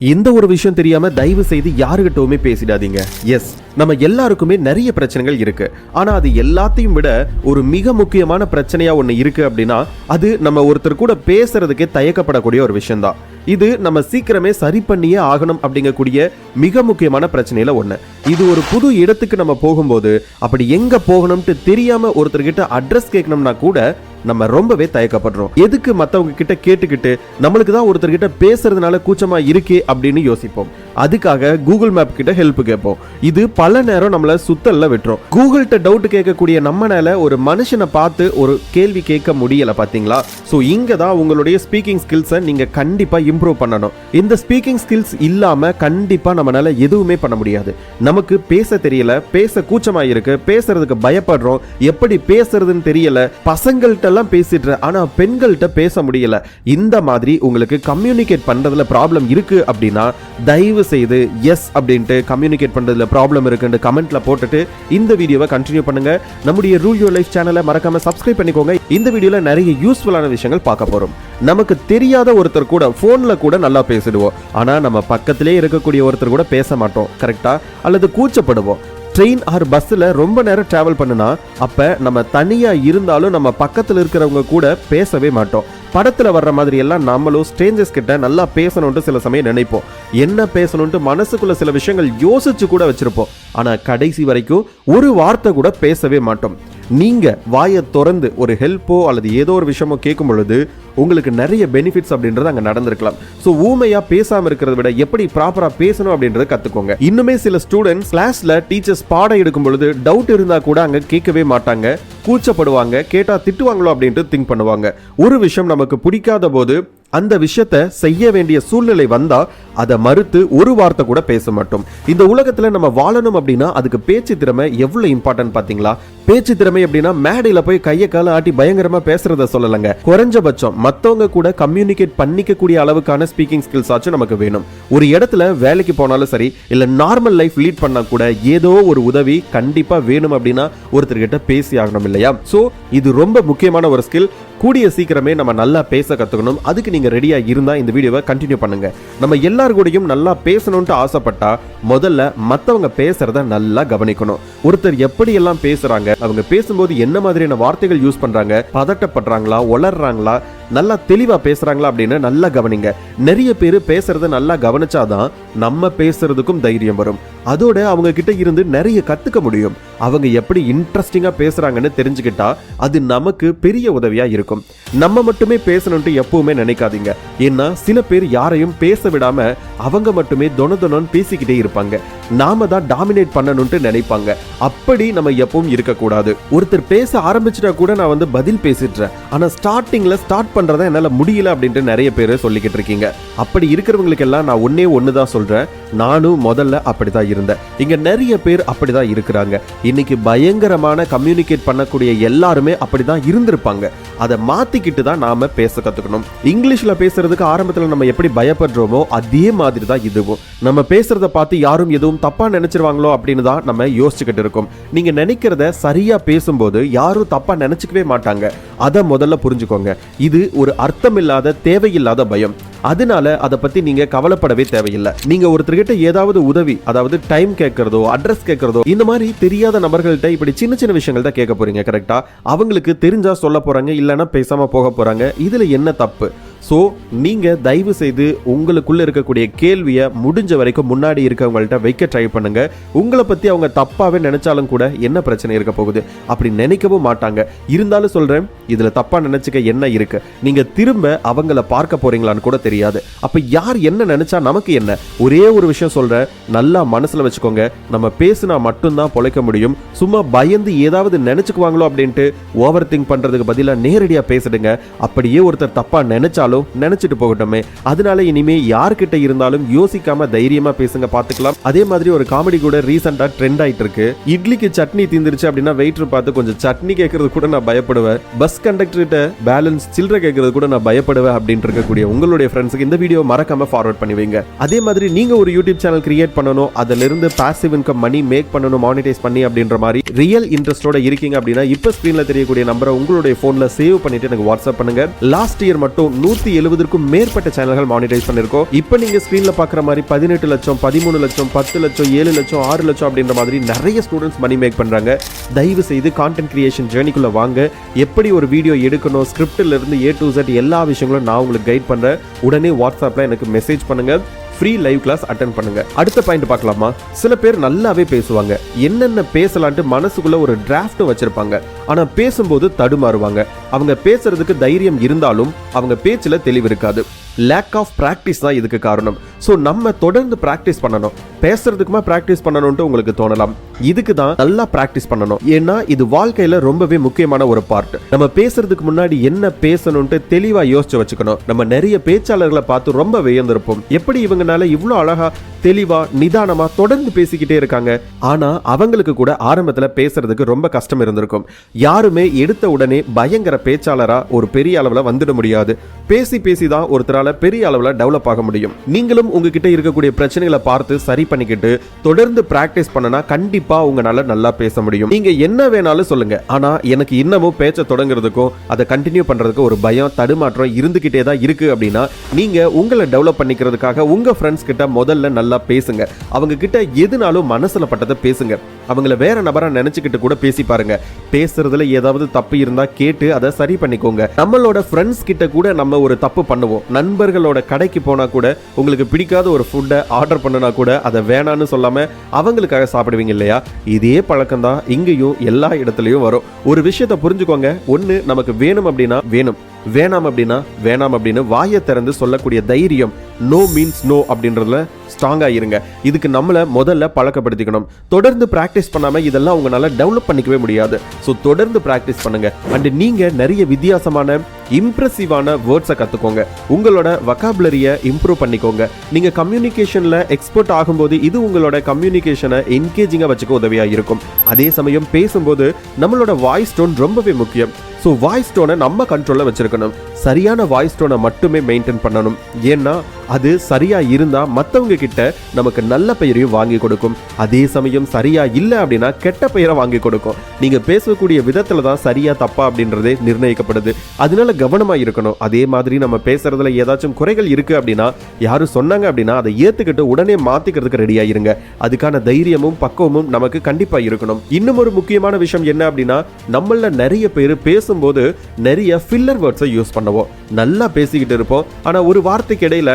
இந்த ஒரு விஷயம் தெரியாம தயவு செய்து யாருகிட்டவுமே பேசிடாதீங்க. எஸ், நம்ம எல்லாருக்குமே நிறைய பிரச்சனைகள் இருக்கு. ஆனா அது எல்லாத்தையும் விட ஒரு மிக முக்கியமான பிரச்சனையா ஒண்ணு இருக்கு அப்படின்னா அது நம்ம ஒருத்தர் கூட பேசுறதுக்கே தயக்கப்படக்கூடிய ஒரு விஷயம் தான். இது நம்ம சீக்கிரமே சரி பண்ணியே ஆகணும் அப்படிங்கக்கூடிய மிக முக்கியமான பிரச்சனையில ஒண்ணு. இது ஒரு புது இடத்துக்கு நம்ம போகும்போது அப்படி எங்க போகணும்னு தெரியாம ஒருத்தர்கிட்ட அட்ரஸ் கேட்கணும்னா கூட நம்ம ரொம்பவே தயக்கப்படுறோம். எதுக்கு மத்தவங்க கிட்ட கேட்டுக்கிட்டு நம்மளுக்கு தான் ஒருத்தர்கிட்ட பேசுறதுனால கூச்சமா இருக்கே அப்படின்னு யோசிப்போம். அதுக்காக கூகுள் மேப் கிட்ட ஹெல்ப் கேட்போம். இது பல நேரம் நம்மள சுத்தல்ல விட்டுரும். கூகுள்கிட்ட டவுட் கேட்கக்கூடிய நம்மனால ஒரு மனுஷனை பார்த்து ஒரு கேள்வி கேட்க முடியல பாத்தீங்களா? சோ இங்க தான் உங்களுடைய ஸ்பீக்கிங் ஸ்கில்ஸை நீங்க கண்டிப்பா இம்ப்ரூவ் பண்ணணும். இந்த ஸ்பீக்கிங் ஸ்கில்ஸ் இல்லாம கண்டிப்பா நம்மளால எதுவுமே பண்ண முடியாது. நமக்கு பேச தெரியல, பேச கூச்சமா இருக்கு, பேசுறதுக்கு பயப்படுறோம், எப்படி பேசுறதுன்னு தெரியல, பசங்கள்ட்ட எல்லாம் பேசிட்டு ஆனா பெண்கள்கிட்ட பேச முடியல. இந்த மாதிரி உங்களுக்கு கம்யூனிகேட் பண்றதுல ப்ராப்ளம் இருக்கு அப்படின்னா தயவு செய்து எஸ் அப்படின்ட்டு கம்யூனிகேட் பண்றதுல ப்ராப்ளம் இருக்குன்னு கமெண்ட்ல போட்டுட்டு இந்த வீடியோவை கண்டினியூ பண்ணுங்க. நம்முடைய ரூல் யுவர் லைஃப் சேனலை மறக்காம சப்ஸ்கிரைப் பண்ணிக்கோங்க. இந்த வீடியோல நிறைய யூஸ்ஃபுல்லான விஷயங்கள் பார்க்க போறோம். நமக்கு தெரியாத ஒருத்தர் கூட போன்ல கூட நல்லா பேசிடுவோம். ஆனா நம்ம பக்கத்திலே இருக்கக்கூடிய ஒருத்தர் கூட பேச மாட்டோம். கரெக்டா? அல்லது கூச்சப்படுவோம். ட்ரெயின் ஆர் பஸ்ஸில் ரொம்ப நேரம் டிராவல் பண்ணுனா அப்போ நம்ம தனியாக இருந்தாலும் நம்ம பக்கத்தில் இருக்கிறவங்க கூட பேசவே மாட்டோம். படத்தில் வர்ற மாதிரி எல்லாம் நம்மளும் ஸ்ட்ரேஞ்சர்ஸ் கிட்ட நல்லா பேசணும்ட்டு சில சமயம் நினைப்போம். என்ன பேசணும்ட்டு மனசுக்குள்ள சில விஷயங்கள் யோசிச்சு கூட வச்சிருப்போம். ஆனால் கடைசி வரைக்கும் ஒரு வார்த்தை கூட பேசவே மாட்டோம். நீங்க வாயை திறந்து ஒரு ஹெல்ப்போ அல்லது ஏதோ ஒரு விஷயமோ கேட்கும் பொழுது உங்களுக்கு நிறைய பெனிஃபிட்ஸ் அப்படின்றது அங்க நடந்திருக்கலாம். ஸோ ஊமையா பேசாம இருக்கிறத விட எப்படி ப்ராப்பரா பேசணும் அப்படின்றத கத்துக்கோங்க. இன்னுமே சில ஸ்டூடெண்ட்ஸ் கிளாஸ்ல டீச்சர்ஸ் பாடம் எடுக்கும் பொழுது டவுட் இருந்தா கூட அங்க கேட்கவே மாட்டாங்க, கூச்சப்படுவாங்க, கேட்டா திட்டுவாங்களோ அப்படின்ட்டு திங்க் பண்ணுவாங்க. ஒரு விஷயம் நமக்கு பிடிக்காத போது அந்த விஷயத்தை செய்ய வேண்டிய சூழ்நிலை வந்தா அதை மறுத்து ஒரு வார்த்தை கூட பேச மாட்டோம். இந்த உலகத்துல நம்ம வாழணும் அப்படின்னா அதுக்கு பேச்சு திறமை எவ்வளவு இம்பார்ட்டன்ட் பாத்தீங்களா? பேச்சு திறமை அப்படின்னா மேடையில போய் கையை கால ஆட்டி பயங்கரமா பேசுறத சொல்லலங்க. குறைஞ்சபட்சம் மத்தவங்க கூட கம்யூனிகேட் பண்ணிக்க கூடிய அளவுக்கான ஸ்பீக்கிங் ஸ்கில்ஸ் ஆச்சும் நமக்கு வேணும். ஒரு இடத்துல வேலைக்கு போனாலும் சரி, இல்ல நார்மல் லைஃப் லீட் பண்ணா கூட ஏதோ ஒரு உதவி கண்டிப்பா வேணும் அப்படின்னா ஒருத்தர்கிட்ட பேசி ஆகணும் இல்லையா? சோ இது ரொம்ப முக்கியமான ஒரு ஸ்கில். கூடிய சீக்கிரமே நம்ம நல்லா பேச கத்துக்கணும். அதுக்கு நீங்க ரெடியா இருந்தா இந்த வீடியோவை கண்டினியூ பண்ணுங்க. நம்ம எல்லார் கூடயும் நல்லா பேசணும்னு ஆசைப்பட்டா முதல்ல மத்தவங்க பேசுறத நல்லா கவனிக்கணும். ஒருத்தர் எப்படி எல்லாம் பேசுறாங்க, அவங்க பேசும்போது என்ன மாதிரியான வார்த்தைகள் யூஸ் பண்றாங்க, பதட்டப்படுறாங்களா, உளர்றாங்களா, நல்லா தெளிவா பேசுறாங்களா அப்படின்னு நல்லா கவனிங்க. நிறைய பேர் பேசுறத நல்லா கவனிச்சாதான் நம்ம பேசுறதுக்கும் தைரியம் வரும். அதோட அவங்க கிட்ட இருந்து நிறைய கத்துக்க முடியும். அவங்க எப்படி இன்ட்ரெஸ்டிங்கா பேசுறாங்கன்னு தெரிஞ்சுக்கிட்டா அது நமக்கு பெரிய உதவியா இருக்கும். நம்ம மட்டுமே பேசணும்னு எப்பவுமே நினைக்காதீங்க. ஏன்னா சில பேர் யாரையும் பேச விடாம அவங்க மட்டுமே தொணதொணன்னு பேசிக்கிட்டே இருப்பாங்க. நாம தான் டாமினேட் பண்ணணும்னு நினைப்பாங்க. அப்படி நம்ம எப்பவும் இருக்கக்கூடாது. ஒருத்தர் பேச ஆரம்பிச்சுட்டா கூட நான் பதில் பேசிடுறேன், ஆனா ஸ்டார்டிங்ல ஸ்டார்ட் பண்றத என்னால முடியல அப்படின்ட்டு நிறைய பேர் சொல்லிக்கிட்டு இருக்கீங்க. அப்படி இருக்கிறவங்களுக்கு எல்லாம் நான் ஒண்ணுதான் சொல்றேன். நானும் முதல்ல அப்படிதான் இருந்தேன். இங்க நிறைய பேர் அப்படிதான் இருக்கிறாங்க. இன்னைக்கு பயங்கரமான கம்யூனிகேட் பண்ணக்கூடிய எல்லாருமே அப்படிதான் இருந்திருப்பாங்க. அதை மாத்திக்கிட்டு தான் நாம பேச கத்துக்கணும். இங்கிலீஷ்ல பேசுறதுக்கு ஆரம்பத்துல நம்ம எப்படி பயப்படுறோமோ அதே மாதிரி தான் இதுவும். நம்ம பேசுறத பார்த்து யாரும் எதுவும் தப்பா நினைச்சிருவாங்களோ அப்படின்னு தான் நம்ம யோசிச்சுக்கிட்டு இருக்கோம். நீங்க நினைக்கிறத சரியா பேசும்போது யாரும் தப்பா நினைச்சுக்கவே மாட்டாங்க. அதை முதல்ல புரிஞ்சுக்கோங்க. இது ஒரு அர்த்தமில்லாத தேவையில்லாத பயம். அதனால அதை பத்தி நீங்க கவலைப்படவே தேவையில்லை. நீங்க ஒருத்தர்கிட்ட ஏதாவது உதவி, அதாவது டைம் கேட்கறதோ அட்ரஸ் கேட்கறதோ இந்த மாதிரி தெரியாத நபர்கள்ட்ட இப்படி சின்ன சின்ன விஷயங்கள் தான் கேட்க போறீங்க. கரெக்டா? அவங்களுக்கு தெரிஞ்சா சொல்ல போறாங்க, இல்லைன்னா பேசாம போக போறாங்க. இதுல என்ன தப்பு? ஸோ நீங்க தயவு செய்து உங்களுக்குள்ள இருக்கக்கூடிய கேள்வியை முடிஞ்ச வரைக்கும் முன்னாடி இருக்கவங்கள்ட்ட வைக்க ட்ரை பண்ணுங்க. உங்களை பத்தி அவங்க தப்பாவே நினைச்சாலும் கூட என்ன பிரச்சனை இருக்க போகுது? அப்படி நினைக்கவும் மாட்டாங்க. இருந்தாலும் சொல்றேன், இதுல தப்பா நினைச்சுக்க என்ன இருக்கு? நீங்க திரும்ப அவங்கள பார்க்க போறீங்களான்னு கூட தெரியாது. அப்ப யார் என்ன நினைச்சா நமக்கு என்ன? ஒரே ஒரு விஷயம் சொல்றேன், நல்லா மனசுல வச்சுக்கோங்க. நம்ம பேசினா மட்டும்தான் பொழைக்க முடியும். சும்மா பயந்து ஏதாவது நினைச்சுக்குவாங்களோ அப்படின்ட்டு ஓவர் திங்க் பண்றதுக்கு பதிலா நேரடியா பேசிடுங்க. அப்படியே ஒருத்தர் தப்பா நினைச்சாலும் நினைச்சிட்டு போகட்டுமே. அதனால இனிமே யார்கிட்ட இருந்தாலும் யோசிக்காம தைரியமா பேசுங்க, பாத்துக்கலாம். அதே மாதிரி ஒரு காமெடி கூட ரீசெண்டா ட்ரெண்ட் ஆயிட்டு இருக்கு. இட்லிக்கு சட்னி தீந்துருச்சு அப்படின்னா வெயிட்டர் பார்த்து கொஞ்சம் சட்னி கேட்கறது கூட நான் பயப்படுவேன், பஸ் கண்டக்டர்கிட்ட பேலன்ஸ் சில்லறை கேட்கறது கூட நான் பயப்படுவேன் அப்படின்னு இருக்கக்கூடிய உங்களுடைய ஃப்ரெண்ட்ஸுக்கு இந்த வீடியோ மறக்காம ஃபார்வர்ட் பண்ணி வைங்க. அதே மாதிரி நீங்க ஒரு யூடியூப் சேனல் கிரியேட் பண்ணணும், அதுல இருந்து பாசிவ் இன்கம் மணி மேக் பண்ணணும், மானிடைஸ் பண்ணி அப்படின்ற மாதிரி ரியல் இன்ட்ரெஸ்டோட இருக்கீங்க அப்படின்னா இப்ப ஸ்கிரீன்ல தெரியக்கூடிய நம்பரை உங்களுடைய போன்ல சேவ் பண்ணிட்டு எனக்கு வாட்ஸ்அப் பண்ணுங்க. லாஸ்ட் இயர் மட்டும் 170க்கும் மேற்பட்ட சேனல்கள் மானிட்டைஸ் பண்ணிருக்கோம். இப்போ நீங்க ஸ்கிரீன்ல பாக்குற மாதிரி 18 லட்சம் 13 லட்சம் 10 லட்சம் 7 லட்சம் 6 லட்சம் அப்படின்ற மாதிரி நிறைய ஸ்டூடெண்ட்ஸ் மணி மேக் பண்றாங்க. தயவு செய்து கான்டென்ட் கிரியேஷன் ஜேர்னிக்குள்ள வாங்க. எப்படி ஒரு வீடியோ எடுக்கணும், ஸ்கிரிப்ட்ல இருந்து A to Z எல்லா விஷயங்களும் நான் உங்களுக்கு கைட் பண்றேன். உடனே வாட்ஸ்அப்ல எனக்கு மெசேஜ் பண்ணுங்க. ஃப்ரீ லைவ் கிளாஸ் அட்டெண்ட் பண்ணுங்க. அடுத்த பாயிண்ட் பார்க்கலாமா? சில பேர் நல்லாவே பேசுவாங்க, என்னென்ன பேசலான்ட்டு மனசுக்குள்ள ஒரு டிராஃப்ட் வச்சிருப்பாங்க. ஆனா பேசும்போது தடுமாறுவாங்க. அவங்க பேசுறதுக்கு தைரியம் இருந்தாலும் அவங்க பேச்சுல தெளிவு இருக்காது. லேக் ஆஃப் பிராக்டிஸ் தான் இதுக்கு காரணம். ஸோ நம்ம தொடர்ந்து பிராக்டிஸ் பண்ணணும். பேசுறதுக்குமா பிராக்டிஸ் பண்ணணும்ட்டு உங்களுக்கு தோணலாம். இதுக்கு தான் நல்லா பிராக்டிஸ் பண்ணணும். ஏன்னா இது வாழ்க்கையில ரொம்பவே முக்கியமான ஒரு பார்ட். நம்ம பேசுறதுக்கு முன்னாடி என்ன பேசணும்ட்டு தெளிவா யோசிச்சு வச்சுக்கணும். நம்ம நிறைய பேச்சாளர்களை பார்த்து ரொம்ப வியந்திருப்போம். எப்படி இவங்கனால இவ்வளோ அழகா தெளிவா நிதானமா தொடர்ந்து பேசிக்கிட்டே இருக்காங்க. ஆனா அவங்களுக்கு கூட ஆரம்பத்துல பேசுறதுக்கு ரொம்ப கஷ்டம் இருந்திருக்கும். யாருமே எடுத்த உடனே பயங்கர பேச்சாளரா ஒரு பெரிய அளவுல வந்துட முடியாது. பேசி பேசி தான் ஒருத்தரால பெரிய அளவுல டெவலப் ஆக முடியும். நீங்களும் உங்ககிட்ட இருக்கக்கூடிய பிரச்சனைகளை பார்த்து சரி பண்ணிக்கிட்டு தொடர்ந்து பிராக்டிஸ் பண்ணனா கண்டிப்பா உங்களால நல்லா பேச முடியும். நீங்க என்ன வேணாலும் சொல்லுங்க, ஆனா எனக்கு இன்னமும் பேச்ச தொடங்குறதுக்கும் அதை கண்டினியூ பண்றதுக்கும் ஒரு பயம் தடுமாற்றம் இருந்துகிட்டே தான் இருக்கு அப்படின்னா நீங்க உங்களை டெவலப் பண்ணிக்கிறதுக்காக உங்க ஃப்ரெண்ட்ஸ் கிட்ட முதல்ல நல்லா பேசுங்க. அவங்க கிட்ட எதுனாலும் மனசுல பட்டதை பேசுங்க. அவங்கள வேற நபரா நினைச்சுக்கிட்டு கூட பேசி பாருங்க. பேசுறதுல ஏதாவது தப்பு இருந்தா கேட்டு அதை சரி பண்ணிக்கோங்க. நம்மளோட ஃப்ரெண்ட்ஸ் கிட்ட கூட நம்ம ஒரு தப்பு பண்ணுவோம். நண்பர்களோட கடைக்கு போனா கூட உங்களுக்கு பிடிக்காத ஒரு ஃபுட்டை ஆர்டர் பண்ணனா கூட அதை வேணான்னு சொல்லாம அவங்களுக்காக சாப்பிடுவீங்க இல்லையா? இதே பழக்கம் தான் இங்கேயும் எல்லா இடத்துலயும் வரும். ஒரு விஷயத்தை புரிஞ்சுக்கோங்க. ஒண்ணு நமக்கு வேணும் அப்படின்னா வேணும், வேணாம் அப்படின்னா வேணாம் அப்படின்னு வாயை திறந்து சொல்லக்கூடிய தைரியம், நோ மீன்ஸ் நோ அப்படின்றதுல ஸ்ட்ராங்கா இருங்க. இதுக்கு நம்மள முதல்ல பழக்கப்படுத்திக்கணும். தொடர்ந்து பிராக்டிஸ் பண்ணாம இதெல்லாம் உங்களால டெவலப் பண்ணிக்கவே முடியாது. ஸோ தொடர்ந்து பிராக்டிஸ் பண்ணுங்க. அண்ட் நீங்க நிறைய வித்தியாசமான இம்ப்ரெசிவான வேர்ட்ஸை கத்துக்கோங்க. உங்களோட வொகாபுலரியை இம்ப்ரூவ் பண்ணிக்கோங்க. நீங்க கம்யூனிகேஷன்ல எக்ஸ்பர்ட் ஆகும்போது இது உங்களோட கம்யூனிகேஷனை என்கேஜிங்கா வச்சுக்க உதவியா இருக்கும். அதே சமயம் பேசும்போது நம்மளோட வாய்ஸ் டோன் ரொம்பவே முக்கியம். ஸோ வாய்ஸ் டோனை நம்ம கண்ட்ரோல்ல வச்சிருக்கணும். சரியான வாய்ஸ் டோனை மட்டுமே மெயின்டைன் பண்ணணும். ஏன்னா அது சரியா இருந்தா மற்றவங்க கிட்ட நமக்கு நல்ல பெயரையும் வாங்கி கொடுக்கும். அதே சமயம் சரியா இல்லை அப்படின்னா கெட்ட பெயரை வாங்கி கொடுக்கும். நீங்க பேசக்கூடிய விதத்துல தான் சரியா தப்பா அப்படின்றதே நிர்ணயிக்கப்படுது. அதனால கவனமா இருக்கணும். அதே மாதிரி நம்ம பேசுறதுல ஏதாச்சும் குறைகள் இருக்கு அப்படின்னா யாரும் சொன்னாங்க அப்படின்னா அதை ஏத்துக்கிட்டு உடனே மாத்திக்கிறதுக்கு ரெடியா இருங்க. அதுக்கான தைரியமும் பக்குவமும் நமக்கு கண்டிப்பா இருக்கணும். இன்னும் ஒரு முக்கியமான விஷயம் என்ன அப்படின்னா, நம்மள நிறைய பேர் பேசும்போது நிறைய ஃபில்லர் வேர்ட்ஸை யூஸ் பண்ணுவோம். நல்லா பேசிக்கிட்டு இருப்போம். ஆனா ஒரு வார்த்தைக்கு இடையில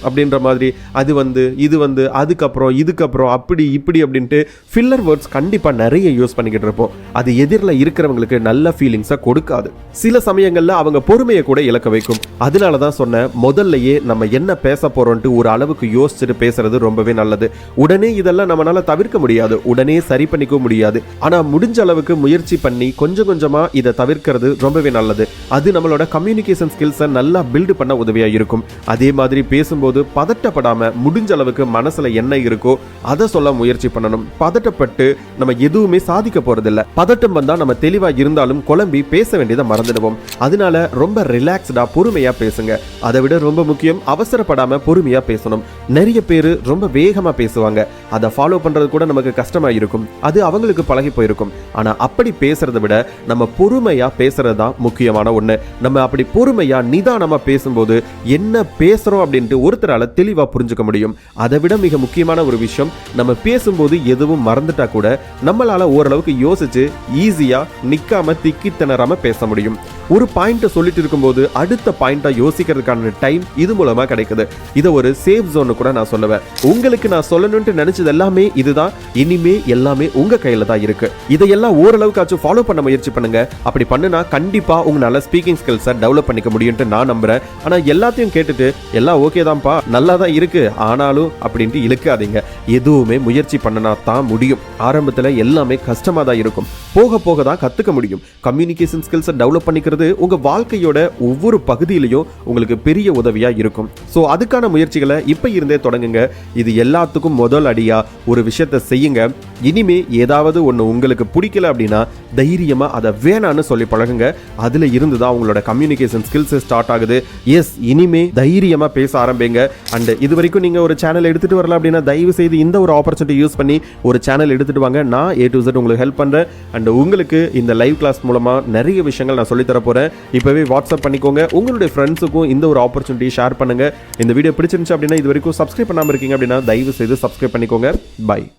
அப்படின்ற மாதிரி அது இது அதுக்கப்புறம் இதுக்கப்புறம் அப்படி இப்படி அப்படின்ட்டு ஃபில்லர் வேர்ட்ஸ் கண்டிப்பா நிறைய யூஸ் பண்ணிக்கிட்டு இருப்போம். அது எதிரில் இருக்கிறவங்களுக்கு நல்ல ஃபீலிங்ஸை கொடுக்காது. சில சமயங்கள்ல அவங்க பொறுமையை கூட இழக்க வைக்கும். அதனால தான் சொன்ன முதல்லயே நம்ம என்ன பேச போறோம்ட்டு ஒரு அளவுக்கு யோசிச்சுட்டு பேசுறது ரொம்பவே நல்லது. உடனே இதெல்லாம் நம்மளால தவிர்க்க முடியாது, உடனே சரி பண்ணிக்க முடியாது. ஆனா முடிஞ்ச அளவுக்கு முயற்சி பண்ணி கொஞ்சம் கொஞ்சமா இதை தவிர்க்கிறது ரொம்பவே நல்லது. அது நம்மளோட கம்யூனிகேஷன் ஸ்கில்ஸை நல்லா பில்டு பண்ண உதவியா இருக்கும். அதே மாதிரி பேசும்போது பதட்டப்படாம முடிஞ்ச அளவுக்கு மனசுல என்ன இருக்கோ அதை சொல்ல முயற்சி பண்ணணும். பதட்டப்பட்டு நம்ம எதுவுமே சாதிக்க போறதில்ல. பதட்டம் வந்தா நம்ம தெளிவா இருந்தாலும் குழம்பி பேச வேண்டியதை மறந்துடுவோம். அதனால ரொம்ப ரிலாக்ஸ்டா பொறுமையா பேசுங்க. அதை விட ரொம்ப முக்கியம், அவசரப்படாம பொறுமையா பேசணும். நிறைய பேர் ரொம்ப வேகமா பேசுவாங்க. அதை ஃபாலோ பண்றது கூட நமக்கு கஷ்டமா இருக்கும். அது அவங்களுக்கு பழகி போயிருக்கும். ஆனா அப்படி பேசுறதை விட நம்ம பொறுமையா பேசுறது தான் முக்கியமான ஒண்ணு. நம்ம அப்படி பொறுமையா நிதானமா பேசும்போது என்ன பேசுறோம் அப்படின்ட்டு ஒருத்தரால தெளிவா புரிஞ்சுக்க முடியும். அதை விட மிக முக்கியமான ஒரு விஷயம், நம்ம பேசும்போது எதுவும் மறந்துட்டா கூட நம்மளால ஓரளவுக்கு யோசிச்சு ஈஸியா நிக்காம திக்கி திணறாம பேச முடியும். ஒரு பாயிண்ட சொல்லிட்டு இருக்கும்போது அடுத்த பாயிண்டா யோசிக்கிறதுக்கான டைம் இது மூலமா கிடைக்குது. இதை ஒரு சேஃப் ஜோன் கூட நான் சொல்லுவேன். உங்களுக்கு நான் சொல்லணும்னு நினைச்சது எல்லாமே இதுதான். இனிமே எல்லாமே உங்க கையில தான் இருக்கு. இதையெல்லாம் ஓரளவுக்காச்சும் ஃபாலோ பண்ண முயற்சி பண்ணுங்க. அப்படி பண்ணுனா கண்டிப்பா உங்களால ஸ்பீக்கிங் ஸ்கில்ஸை டெவலப் பண்ணிக்க முடியும்னு நான் நம்புறேன். ஆனா எல்லாத்தையும் கேட்டுட்டு எல்லாம் ஓகே தான்ப்பா, நல்லா தான் இருக்கு, ஆனாலும் அப்படின்ட்டு இழுக்காதீங்க. எதுவுமே முயற்சி பண்ணனா தான் முடியும். ஆரம்பத்துல எல்லாமே கஷ்டமா தான் இருக்கும். போக போக தான் கத்துக்க முடியும். கம்யூனிகேஷன் ஸ்கில்ஸை டெவலப் பண்ணிக்கிறது உங்க வாழ்க்கையோட ஒவ்வொரு பகுதியிலையும் உங்களுக்கு பெரிய உதவியா இருக்கும். ஸோ அதுக்கான முயற்சிகளை இப்ப இருந்தே தொடங்குங்க. இது எல்லாத்துக்கும் முதல் அடியா ஒரு விஷயத்தை செய்யுங்க. இனிமே ஏதாவது ஒன்று உங்களுக்கு பிடிக்கல அப்படின்னா தைரியமா அதை வேணான்னு சொல்லி பழகுங்க. அதுல இருந்து தான் உங்களோட கம்யூனிகேஷன் ஸ்கில்ஸ் ஸ்டார்ட் ஆகுது. எஸ், இனிமே தைரியமா பேச ஆரம்பிங்க. அண்ட் இது வரைக்கும் நீங்க ஒரு சேனல் எடுத்துட்டு வரல அப்படின்னா தயவு செய்து இந்த ஒரு ஆப்பர்ச்சுனிட்டி யூஸ் பண்ணி ஒரு சேனல் எடுத்துட்டு வாங்க. நான் A to Z உங்களுக்கு ஹெல்ப் பண்றேன். அண்ட் உங்களுக்கு இந்த லைவ் கிளாஸ் மூலமா நிறைய விஷயங்கள் நான் சொல்லி தர போறேன். இப்பவே வாட்ஸ்அப் பண்ணிக்கோங்க. உங்களுடைய ஃப்ரெண்ட்ஸுக்கும் இந்த ஒரு ஆப்பர்ச்சுனிட்டி ஷேர் பண்ணுங்க. இந்த வீடியோ பிடிச்சிருந்துச்சு அப்படின்னா இது வரைக்கும் சப்ஸ்கிரைப் பண்ணாம இருக்கீங்க அப்படின்னா தயவு செய்து சப்ஸ்கிரைப் பண்ணிக்கோங்க. பை.